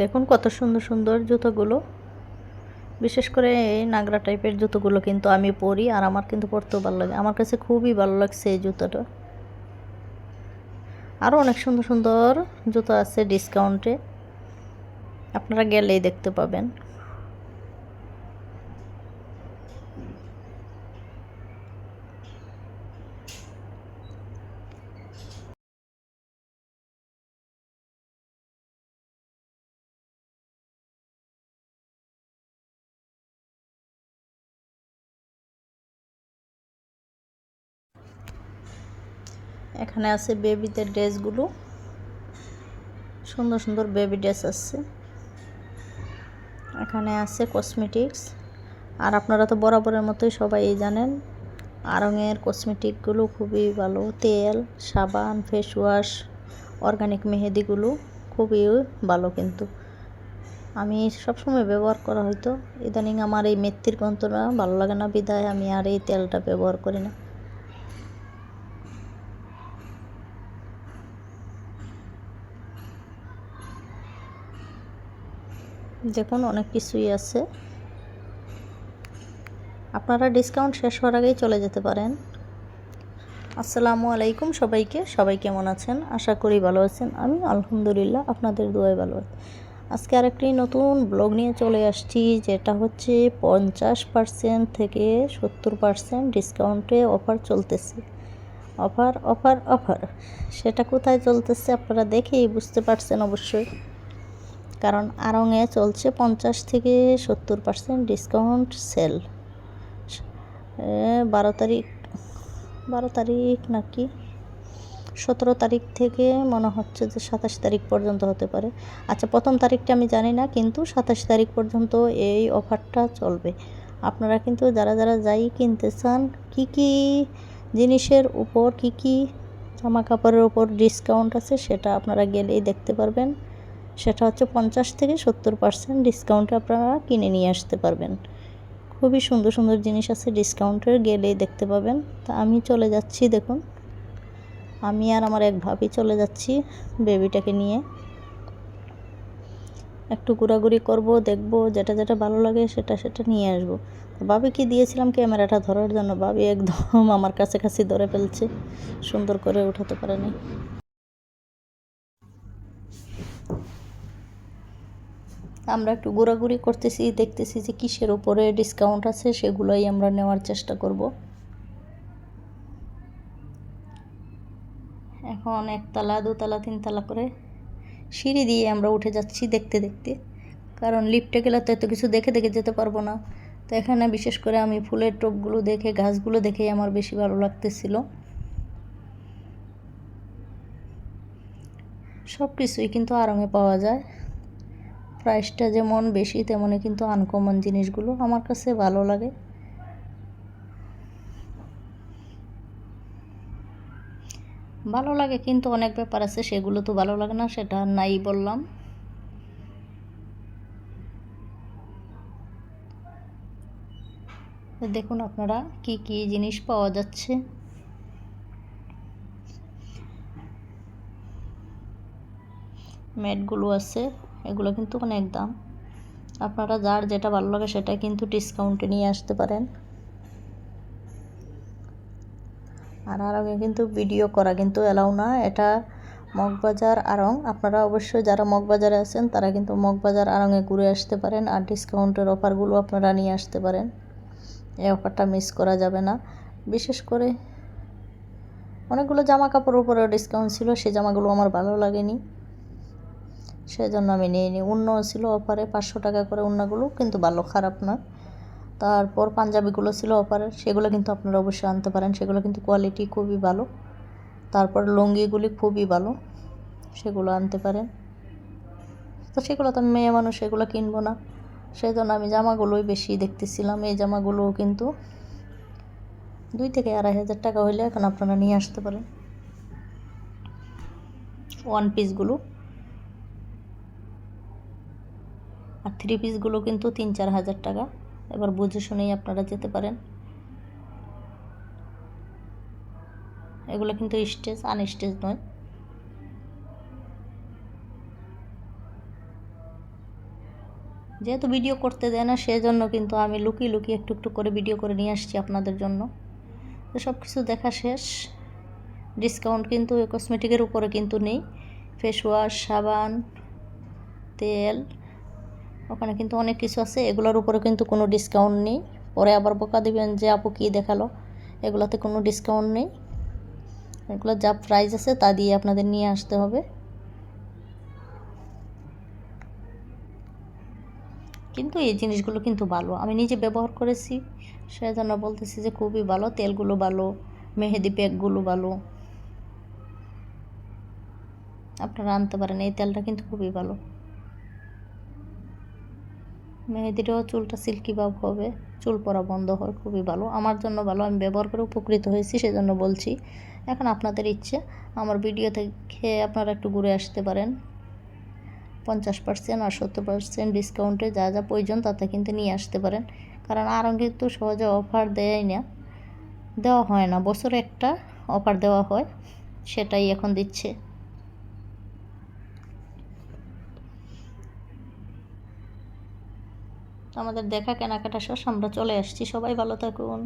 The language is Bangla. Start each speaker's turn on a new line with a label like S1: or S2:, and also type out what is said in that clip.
S1: দেখুন কত সুন্দর সুন্দর জুতোগুলো। বিশেষ করে এই নাগরা টাইপের জুতোগুলো কিন্তু আমি পরি, আর আমার কিন্তু পরতেও ভালো লাগে। আমার কাছে খুবই ভালো লাগছে এই জুতোটা। আরও অনেক সুন্দর সুন্দর জুতো আছে ডিসকাউন্টে, আপনারা গেলেই দেখতে পাবেন। এখানে আছে বেবিদের ড্রেসগুলো, সুন্দর সুন্দর বেবি ড্রেস আছে। এখানে আছে কসমেটিক্স, আর আপনারা তো বরাবরের মতোই সবাই জানেন আড়ংয়ের কসমেটিকগুলো খুবই ভালো। তেল, সাবান, ফেস ওয়াশ, অর্গানিক মেহেদিগুলো খুবই ভালো। কিন্তু আমি সবসময় ব্যবহার করা হয়তো, ইদানিং আমার এই মেথির গন্ধটা ভালো লাগে না, বিদায় আমি আর এই তেলটা ব্যবহার করি না। দেখুন অনেক কিছুই আছে, আপনারা ডিসকাউন্ট শেষ হওয়ার আগেই চলে যেতে পারেন। আসসালামু আলাইকুম সবাইকে, সবাই কেমন আছেন? আশা করি ভালো আছেন। আমি আলহামদুলিল্লাহ আপনাদের দোয়ায় ভালো আছি। আজকে আরেকটি নতুন ব্লগ নিয়ে চলে আসছি, যেটা হচ্ছে 50% থেকে 70% ডিসকাউন্টে অফার চলতেছে। অফার অফার অফার, সেটা কোথায় চলতেছে আপনারা দেখেই বুঝতে পারছেন অবশ্যই, কারণ আড়ংয়ে চলছে 50 থেকে 70% ডিসকাউন্ট সেল। 12 তারিখ নাকি 17 তারিখ থেকে মনে হচ্ছে যে 27 তারিখ পর্যন্ত হতে পারে। আচ্ছা, প্রথম তারিখটা আমি জানি না, কিন্তু 27 তারিখ পর্যন্ত এই অফারটা চলবে। আপনারা কিন্তু যারা যারা যাই কিনতে চান, কি কি জিনিসের উপর, কি কি জামা কাপড়ের উপর ডিসকাউন্ট আছে, সেটা আপনারা গেলেই দেখতে পারবেন। সেটা হচ্ছে 50 থেকে 70% ডিসকাউন্টে আপনারা কিনে নিয়ে আসতে পারবেন। খুবই সুন্দর সুন্দর জিনিস আছে ডিসকাউন্টের, গেলেই দেখতে পাবেন। তা আমি চলে যাচ্ছি, দেখুন আমি আর আমার এক ভাবি চলে যাচ্ছি বেবিটাকে নিয়ে। একটু ঘোরাঘুরি করব, দেখব যেটা যেটা ভালো লাগে সেটা সেটা নিয়ে আসব। ভাবিকে দিয়েছিলাম ক্যামেরাটা ধরার জন্য, ভাবি একদম আমার কাছাকাছি ধরে ফেলছে, সুন্দর করে উঠাতে পারেনি। আমরা একটু ঘোরাঘুরি করতেছি, দেখতেছি যে কিসের উপরে ডিসকাউন্ট আছে, সেগুলোই আমরা নেওয়ার চেষ্টা করব। এখন একতলা, দোতলা, তিনতলা করে সিঁড়ি দিয়ে আমরা উঠে যাচ্ছি দেখতে দেখতে, কারণ লিফটে গেলে তো এত কিছু দেখে দেখে যেতে পারবো না। তো এখানে বিশেষ করে আমি ফুলের টবগুলো দেখে, গাছগুলো দেখেই আমার বেশি ভালো লাগতেছিল। সব কিছুই কিন্তু আড়ংয়ে পাওয়া যায়, প্রাইসটা যেমন বেশি তেমনই কিন্তু আনকমন জিনিসগুলো আমার কাছে ভালো লাগে। ভালো লাগে কিন্তু অনেক ব্যাপার আছে, সেগুলো তো ভালো লাগে না, সেটা নাই বললাম। দেখুন আপনারা কি কি জিনিস পাওয়া যাচ্ছে। ম্যাটগুলো আছে, এগুলো কিন্তু অনেক দাম। আপনারা যার যেটা ভালো লাগে সেটা কিন্তু ডিসকাউন্টে নিয়ে আসতে পারেন। আর আড়ংয়ে কিন্তু ভিডিও করা কিন্তু এলাও না, এটা মগবাজার আড়ং। আপনারা অবশ্যই যারা মগবাজারে আছেন তারা কিন্তু মগবাজার আড়ংয়ে ঘুরে আসতে পারেন, আর ডিসকাউন্টের অফারগুলো আপনারা নিয়ে আসতে পারেন। এই অফারটা মিস করা যাবে না। বিশেষ করে অনেকগুলো জামা কাপড়ের উপরেও ডিসকাউন্ট ছিল, সেই জামাগুলো আমার ভালো লাগেনি, সেজন্য আমি নিইনি। উন্নও ছিল অফারে, 500 টাকা করে উন্নাগুলো, কিন্তু ভালো, খারাপ না। তারপর পাঞ্জাবিগুলো ছিল অফারের, সেগুলো কিন্তু আপনারা অবশ্যই আনতে পারেন, সেগুলো কিন্তু কোয়ালিটি খুবই ভালো। তারপর লুঙ্গিগুলি খুবই ভালো, সেগুলো আনতে পারেন। তো সেগুলো তো মেয়ে মানুষ, সেগুলো কিনবো না, সেই জন্য আমি জামাগুলোই বেশি দেখতেছিলাম। এই জামাগুলোও কিন্তু 2 থেকে 2,500 টাকা হইলে এখন আপনারা নিয়ে আসতে পারেন। ওয়ান পিসগুলো আর 3 পিসগুলো কিন্তু 3-4 হাজার টাকা। এবার বুঝে শুনেই আপনারা যেতে পারেন। এগুলো কিন্তু স্টেজ, আনস্টেজ নয়। যেহেতু ভিডিও করতে দেয় না, সেজন্য কিন্তু আমি লুকিয়ে লুকিয়ে একটু একটু করে ভিডিও করে নিয়ে আসছি আপনাদের জন্য। তো সব কিছু দেখা শেষ। ডিসকাউন্ট কিন্তু কসমেটিকের উপরে কিন্তু নেই। ফেস ওয়াশ, সাবান, তেল, ওখানে কিন্তু অনেক কিছু আছে, এগুলোর উপরে কিন্তু কোনো ডিসকাউন্ট নেই। পরে আবার বকা দিবেন যে আপু কী দেখালো, এগুলোতে কোনো ডিসকাউন্ট নেই। এগুলো যা প্রাইস আছে তা দিয়ে আপনাদের নিয়ে আসতে হবে। কিন্তু এই জিনিসগুলো কিন্তু ভালো, আমি নিজে ব্যবহার করেছি, সেজন্য বলতেছি যে খুবই ভালো। তেলগুলো ভালো, মেহেদি প্যাকগুলো ভালো, আপনারা আনতে পারেন। এই তেলটা কিন্তু খুবই ভালো। মেহেদিটাও চুলটা সিল্কি ভাব হবে, চুল পড়া বন্ধ হয়, খুবই ভালো। আমার জন্য ভালো, আমি ব্যবহার করে উপকৃত হয়েছি, সেজন্য বলছি। এখন আপনাদের ইচ্ছে, আমার ভিডিও থেকে আপনারা একটু ঘুরে আসতে পারেন। 50% আর 70% ডিসকাউন্টে যা যা প্রয়োজন তাতে কিন্তু নিয়ে আসতে পারেন। কারণ আরও কিন্তু সহজে অফার দেওয়া হয় না, বছরে একটা অফার দেওয়া হয়, সেটাই এখন দিচ্ছে। আমাদের দেখা কেনাকাটা শেষ, আমরা চলে আসছি। সবাই ভালো থাকুন।